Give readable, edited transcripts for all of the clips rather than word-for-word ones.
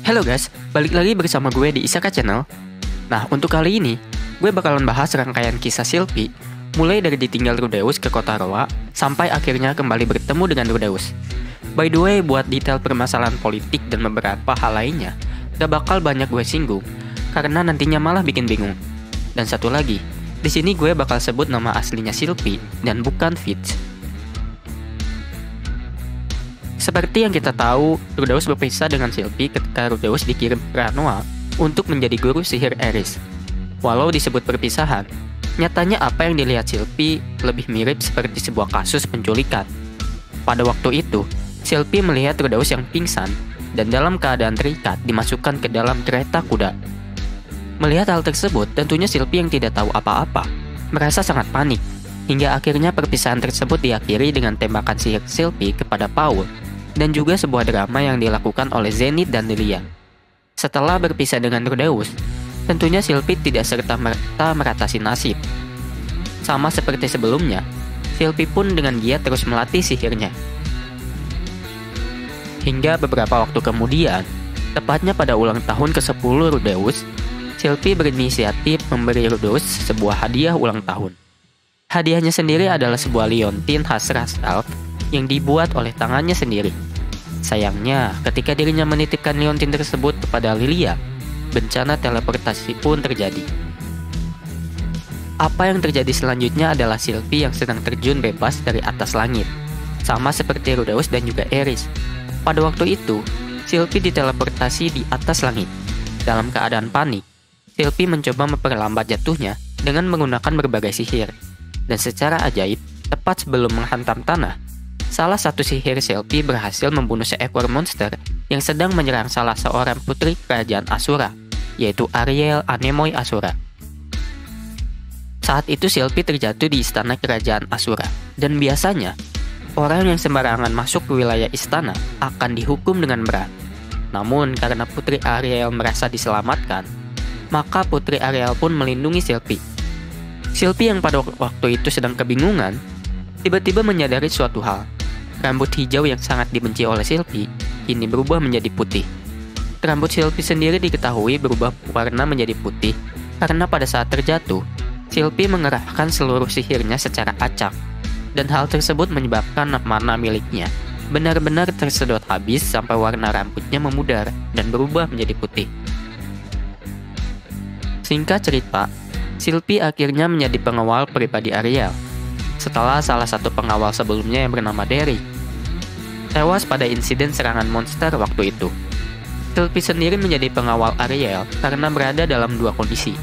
Halo guys, balik lagi bersama gue di Isaka Channel. Nah, untuk kali ini, gue bakalan bahas rangkaian kisah Sylvie, mulai dari ditinggal Rudeus ke kota Roa, sampai akhirnya kembali bertemu dengan Rudeus. By the way, buat detail permasalahan politik dan beberapa hal lainnya, gak bakal banyak gue singgung, karena nantinya malah bikin bingung. Dan satu lagi, di sini gue bakal sebut nama aslinya Sylvie, dan bukan Fitz. Seperti yang kita tahu, Rudeus berpisah dengan Sylvie ketika Rudeus dikirim ke Ranoa untuk menjadi guru sihir Eris. Walau disebut perpisahan, nyatanya apa yang dilihat Sylvie lebih mirip seperti sebuah kasus penculikan. Pada waktu itu, Sylvie melihat Rudeus yang pingsan dan dalam keadaan terikat dimasukkan ke dalam kereta kuda. Melihat hal tersebut, tentunya Sylvie yang tidak tahu apa-apa merasa sangat panik, hingga akhirnya perpisahan tersebut diakhiri dengan tembakan sihir Sylvie kepada Paul, dan juga sebuah drama yang dilakukan oleh Zenith dan Lilia. Setelah berpisah dengan Rudeus, tentunya Sylvie tidak serta-merta meratasi nasib. Sama seperti sebelumnya, Sylvie pun dengan giat terus melatih sihirnya. Hingga beberapa waktu kemudian, tepatnya pada ulang tahun ke-10 Rudeus, Sylvie berinisiatif memberi Rudeus sebuah hadiah ulang tahun. Hadiahnya sendiri adalah sebuah liontin khas ras elf yang dibuat oleh tangannya sendiri. Sayangnya, ketika dirinya menitipkan liontin tersebut kepada Lilia, bencana teleportasi pun terjadi. Apa yang terjadi selanjutnya adalah Sylvie yang sedang terjun bebas dari atas langit, sama seperti Rudeus dan juga Eris. Pada waktu itu, Sylvie diteleportasi di atas langit. Dalam keadaan panik, Sylvie mencoba memperlambat jatuhnya dengan menggunakan berbagai sihir. Dan secara ajaib, tepat sebelum menghantam tanah, salah satu sihir Sylvie berhasil membunuh seekor monster yang sedang menyerang salah seorang putri kerajaan Asura, yaitu Ariel Anemoi Asura. Saat itu Sylvie terjatuh di istana kerajaan Asura, dan biasanya, orang yang sembarangan masuk ke wilayah istana akan dihukum dengan berat. Namun, karena putri Ariel merasa diselamatkan, maka putri Ariel pun melindungi Sylvie. Sylvie yang pada waktu itu sedang kebingungan, tiba-tiba menyadari suatu hal. Rambut hijau yang sangat dibenci oleh Sylvie kini berubah menjadi putih. Rambut Sylvie sendiri diketahui berubah warna menjadi putih karena pada saat terjatuh, Sylvie mengerahkan seluruh sihirnya secara acak. Dan hal tersebut menyebabkan mana miliknya benar-benar tersedot habis sampai warna rambutnya memudar dan berubah menjadi putih. Singkat cerita, Sylvie akhirnya menjadi pengawal pribadi Ariel, setelah salah satu pengawal sebelumnya yang bernama Derry tewas pada insiden serangan monster waktu itu. Sylvie sendiri menjadi pengawal Ariel karena berada dalam dua kondisi.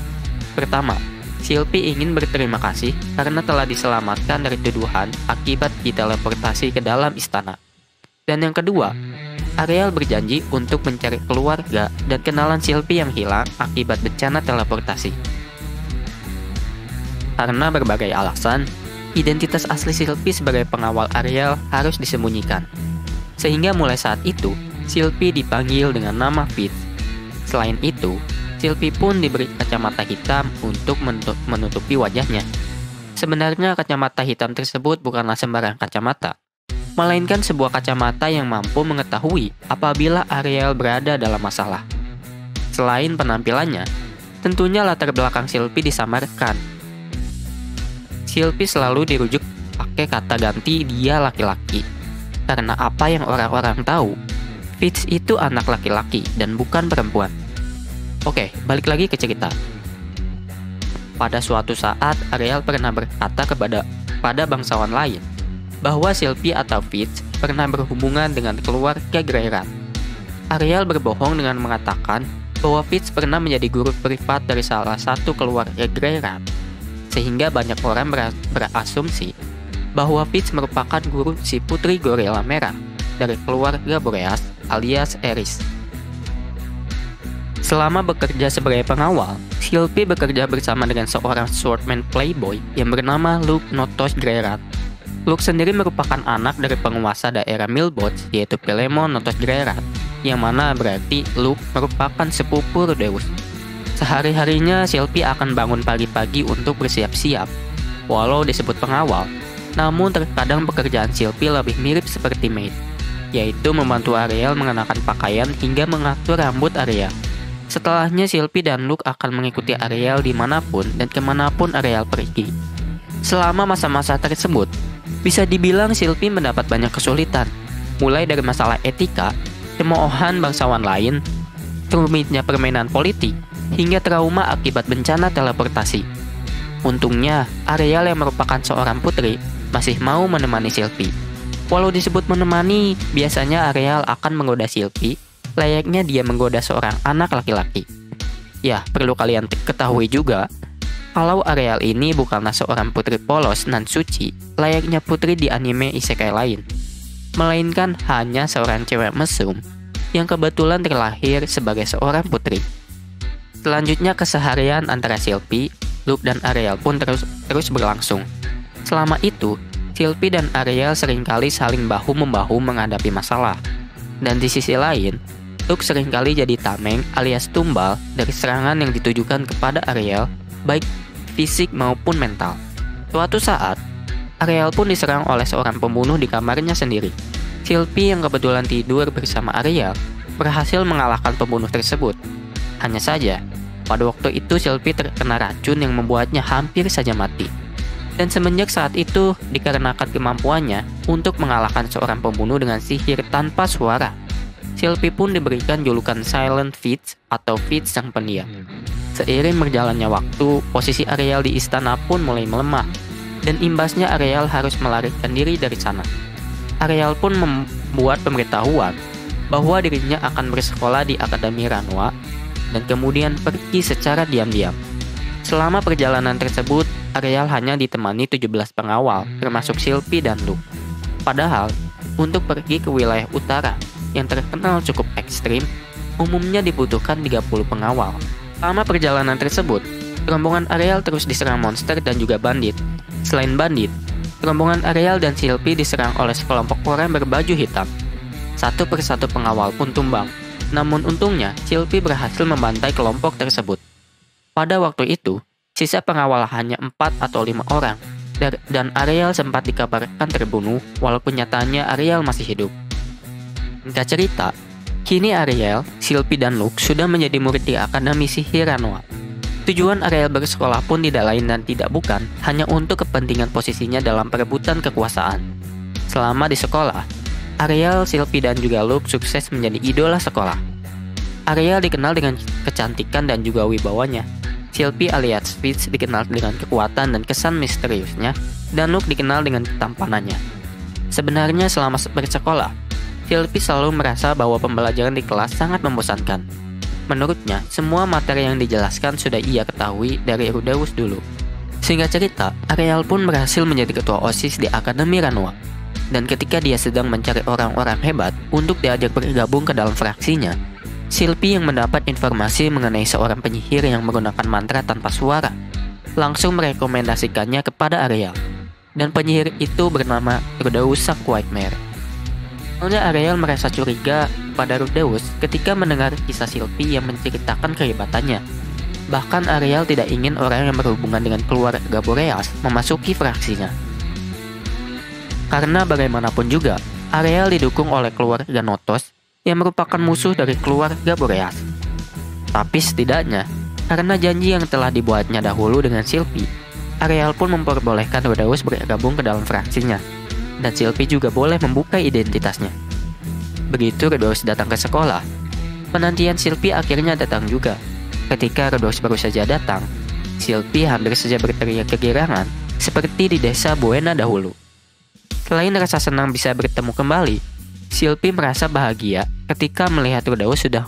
Pertama, Sylvie ingin berterima kasih karena telah diselamatkan dari tuduhan akibat diteleportasi ke dalam istana. Dan yang kedua, Ariel berjanji untuk mencari keluarga dan kenalan Sylvie yang hilang akibat bencana teleportasi. Karena berbagai alasan, identitas asli Sylvie sebagai pengawal Ariel harus disembunyikan. Sehingga mulai saat itu, Sylvie dipanggil dengan nama Fitz. Selain itu, Sylvie pun diberi kacamata hitam untuk menutupi wajahnya. Sebenarnya kacamata hitam tersebut bukanlah sembarang kacamata, melainkan sebuah kacamata yang mampu mengetahui apabila Ariel berada dalam masalah. Selain penampilannya, tentunya latar belakang Sylvie disamarkan. Sylvie selalu dirujuk pakai kata ganti dia laki-laki. Karena apa yang orang-orang tahu, Fitz itu anak laki-laki dan bukan perempuan. Oke, balik lagi ke cerita. Pada suatu saat, Ariel pernah berkata pada bangsawan lain bahwa Sylvie atau Fitz pernah berhubungan dengan keluarga Greyrat. Ariel berbohong dengan mengatakan bahwa Fitz pernah menjadi guru privat dari salah satu keluarga Greyrat, sehingga banyak orang berasumsi bahwa Fitz merupakan guru si putri gorila merah dari keluarga Boreas alias Eris. Selama bekerja sebagai pengawal, Sylvie bekerja bersama dengan seorang swordman playboy yang bernama Luke Notos Greyrat. Luke sendiri merupakan anak dari penguasa daerah Milbots, yaitu Philemon Notos Greyrat, yang mana berarti Luke merupakan sepupu Rudeus. Sehari-harinya Sylvie akan bangun pagi-pagi untuk bersiap-siap. Walau disebut pengawal, namun terkadang pekerjaan Sylvie lebih mirip seperti maid. yaitu membantu Ariel mengenakan pakaian hingga mengatur rambut Ariel. Setelahnya, Sylvie dan Luke akan mengikuti Ariel dimanapun dan kemanapun Ariel pergi. Selama masa-masa tersebut, bisa dibilang Sylvie mendapat banyak kesulitan, mulai dari masalah etika, cemoohan bangsawan lain, rumitnya permainan politik, hingga trauma akibat bencana teleportasi. Untungnya, Ariel yang merupakan seorang putri masih mau menemani Sylvie. Walau disebut menemani, biasanya Ariel akan menggoda Sylvie, layaknya dia menggoda seorang anak laki-laki. Ya, perlu kalian ketahui juga, kalau Ariel ini bukanlah seorang putri polos nan suci, layaknya putri di anime isekai lain, melainkan hanya seorang cewek mesum yang kebetulan terlahir sebagai seorang putri. Selanjutnya, keseharian antara Sylvie, Luke, dan Ariel pun terus berlangsung. Selama itu, Sylvie dan Ariel seringkali saling bahu-membahu menghadapi masalah. Dan di sisi lain, Luke seringkali jadi tameng alias tumbal dari serangan yang ditujukan kepada Ariel, baik fisik maupun mental. Suatu saat, Ariel pun diserang oleh seorang pembunuh di kamarnya sendiri. Sylvie yang kebetulan tidur bersama Ariel berhasil mengalahkan pembunuh tersebut. Hanya saja, pada waktu itu Sylvie terkena racun yang membuatnya hampir saja mati. Dan semenjak saat itu, dikarenakan kemampuannya untuk mengalahkan seorang pembunuh dengan sihir tanpa suara, Sylvie pun diberikan julukan Silent Fitz atau Fitz sang pendiam. Seiring berjalannya waktu, posisi Ariel di istana pun mulai melemah, dan imbasnya Ariel harus melarikan diri dari sana. Ariel pun membuat pemberitahuan bahwa dirinya akan bersekolah di Akademi Ranoa, dan kemudian pergi secara diam-diam. Selama perjalanan tersebut, Ariel hanya ditemani 17 pengawal, termasuk Sylvie dan Luke. Padahal, untuk pergi ke wilayah utara yang terkenal cukup ekstrim, umumnya dibutuhkan 30 pengawal. Selama perjalanan tersebut, rombongan Ariel terus diserang monster dan juga bandit. Selain bandit, rombongan Ariel dan Sylvie diserang oleh sekelompok orang berbaju hitam. Satu persatu pengawal pun tumbang. Namun untungnya, Sylvie berhasil membantai kelompok tersebut. Pada waktu itu, sisa pengawal hanya 4 atau 5 orang, dan Ariel sempat dikabarkan terbunuh, walaupun nyatanya Ariel masih hidup. Singkat cerita, kini Ariel, Sylvie, dan Luke sudah menjadi murid di Akademi Sihir Ranoa. Tujuan Ariel bersekolah pun tidak lain dan tidak bukan hanya untuk kepentingan posisinya dalam perebutan kekuasaan. Selama di sekolah, Ariel, Sylvie, dan juga Luke sukses menjadi idola sekolah. Ariel dikenal dengan kecantikan dan juga wibawanya. Sylvie alias Fitz dikenal dengan kekuatan dan kesan misteriusnya, dan Luke dikenal dengan ketampanannya. Sebenarnya selama bersekolah, Sylvie selalu merasa bahwa pembelajaran di kelas sangat membosankan. Menurutnya, semua materi yang dijelaskan sudah ia ketahui dari Rudeus dulu. Singkat cerita, Ariel pun berhasil menjadi ketua OSIS di Akademi Ranoa. Dan ketika dia sedang mencari orang-orang hebat untuk diajak bergabung ke dalam fraksinya, Sylvie yang mendapat informasi mengenai seorang penyihir yang menggunakan mantra tanpa suara langsung merekomendasikannya kepada Ariel. Dan penyihir itu bernama Rudeus sang Quagmire. Awalnya Ariel merasa curiga pada Rudeus ketika mendengar kisah Sylvie yang menceritakan kehebatannya. Bahkan Ariel tidak ingin orang yang berhubungan dengan keluarga Boreas memasuki fraksinya. Karena bagaimanapun juga, Ariel didukung oleh keluarga Notos yang merupakan musuh dari keluarga Boreas. Tapi setidaknya, karena janji yang telah dibuatnya dahulu dengan Sylvie, Ariel pun memperbolehkan Rudeus bergabung ke dalam fraksinya, dan Sylvie juga boleh membuka identitasnya. Begitu Rudeus datang ke sekolah, penantian Sylvie akhirnya datang juga. Ketika Rudeus baru saja datang, Sylvie hampir saja berteriak kegirangan seperti di desa Buena dahulu. Selain rasa senang bisa bertemu kembali, Sylvie merasa bahagia ketika melihat Rudeus sudah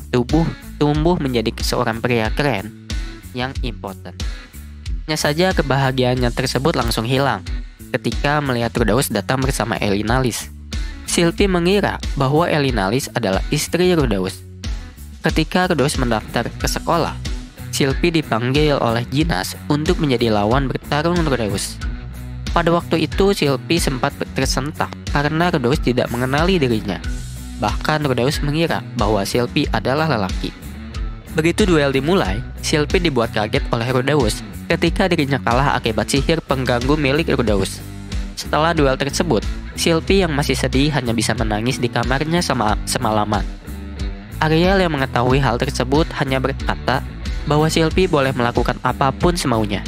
tumbuh menjadi seorang pria keren yang impoten. Hanya saja kebahagiaannya tersebut langsung hilang ketika melihat Rudeus datang bersama Elinalis. Sylvie mengira bahwa Elinalis adalah istri Rudeus. Ketika Rudeus mendaftar ke sekolah, Sylvie dipanggil oleh Ginas untuk menjadi lawan bertarung Rudeus. Pada waktu itu Sylvie sempat tersentak karena Rudeus tidak mengenali dirinya. Bahkan Rudeus mengira bahwa Sylvie adalah lelaki. Begitu duel dimulai, Sylvie dibuat kaget oleh Rudeus ketika dirinya kalah akibat sihir pengganggu milik Rudeus. Setelah duel tersebut, Sylvie yang masih sedih hanya bisa menangis di kamarnya semalaman. Ariel yang mengetahui hal tersebut hanya berkata bahwa Sylvie boleh melakukan apapun semaunya.